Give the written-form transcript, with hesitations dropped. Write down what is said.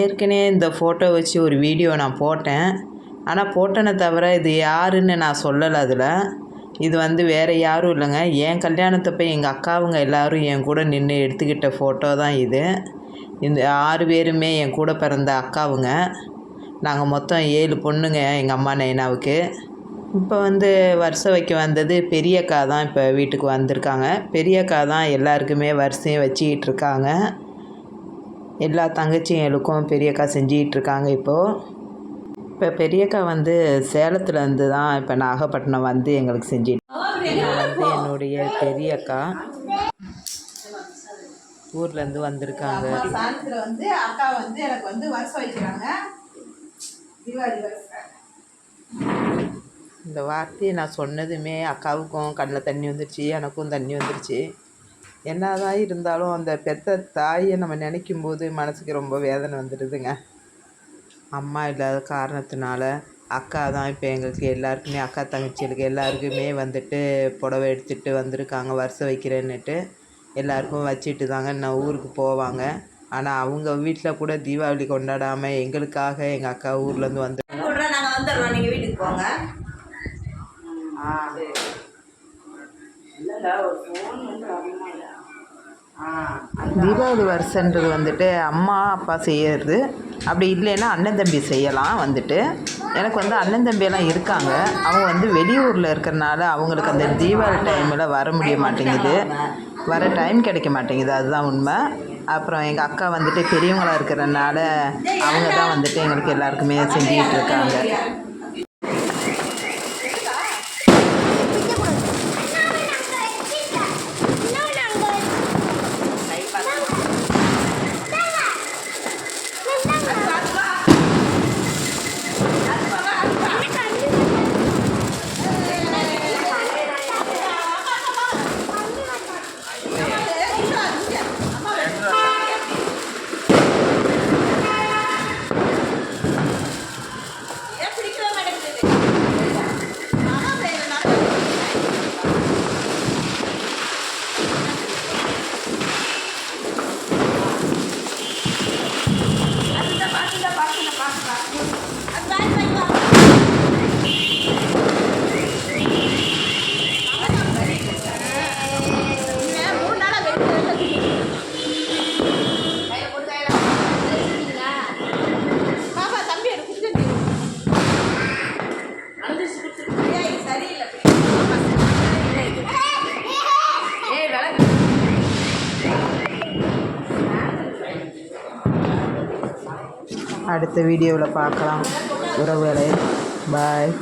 ஏற்கனவே இந்த ஃபோட்டோ வச்சு ஒரு வீடியோ நான் போட்டேன். ஆனால் போட்டேனே தவிர இது யாருன்னு நான் சொல்லலை அதில். இது வந்து வேறு யாரும் இல்லைங்க. என் கல்யாணத்தப்போ எங்கள் அக்காவுங்க எல்லோரும் என் கூட நின்று எடுத்துக்கிட்ட ஃபோட்டோ தான் இது. இந்த 6 பேருமே என் கூட பிறந்த அக்காவுங்க. நாங்கள் மொத்தம் 7 பொண்ணுங்க எங்கள் அம்மா நைனாவுக்கு. இப்போ வந்து வருஷம் வைக்க வந்தது பெரியக்கா தான் இப்போ வீட்டுக்கு வந்திருக்காங்க. பெரியக்கா தான் எல்லாருக்குமே வரிசையும் வச்சுக்கிட்டு இருக்காங்க. எல்லா தங்கச்சிங்களுக்கும் பெரியக்கா செஞ்சிகிட்ருக்காங்க இப்போது. இப்போ பெரியக்கா வந்து சேலத்துலேருந்து தான் இப்போ நாகப்பட்டினம் வந்து எங்களுக்கு செஞ்சிட்டு வந்து என்னுடைய பெரியக்கா ஊர்லேருந்து வந்திருக்காங்க. சாயந்தரம் வந்து அக்கா வந்து எனக்கு வந்து வருஷம் வைக்கிறாங்க தீபாவளி வருஷம். இந்த வார்த்தையை நான் சொன்னதுமே அக்காவுக்கும் கண்ணில் தண்ணி வந்துருச்சு, எனக்கும் தண்ணி வந்துருச்சு. என்னதான் இருந்தாலும் அந்த பெத்த தாயை நம்ம நினைக்கும் போது மனசுக்கு ரொம்ப வேதனை வந்துடுதுங்க. அம்மா இல்லாத காரணத்தினால அக்கா தான் இப்போ எங்களுக்கு எல்லாருக்குமே, அக்கா தங்கச்சிகளுக்கு எல்லாருக்குமே வந்துட்டு புடவை எடுத்துகிட்டு வந்திருக்காங்க வருஷம் வைக்கிறேன்னுட்டு. எல்லாருக்கும் வச்சுட்டு தாங்க நான் ஊருக்கு போவாங்க. ஆனால் அவங்க வீட்டில் கூட தீபாவளி கொண்டாடாமல் எங்களுக்காக எங்கள் அக்கா ஊர்லேருந்து வந்து நாங்கள் வந்துடுறோம், நீங்கள் வீட்டுக்கு போங்க. தீபாவளி வருஷன்றது வந்துட்டு அம்மா அப்பா செய்கிறது. அப்படி இல்லைன்னா அண்ணன் தம்பி செய்யலாம். வந்துட்டு எனக்கு வந்து அண்ணன் தம்பியெல்லாம் இருக்காங்க. அவங்க வந்து வெளியூரில் இருக்கிறனால அவங்களுக்கு அந்த தீபாவளி டைமில் வர முடிய மாட்டேங்குது, வர டைம் கிடைக்க மாட்டேங்குது. அதுதான் உண்மை. அப்புறம் எங்கள் அக்கா வந்துட்டு பெரியவங்களாக இருக்கிறனால அவங்க தான் வந்துட்டு எங்களுக்கு எல்லாருக்குமே செஞ்சுக்கிட்டு இருக்காங்க. அடுத்த வீடியோவில் பார்க்கலாம் உறவுகளே. பாய்.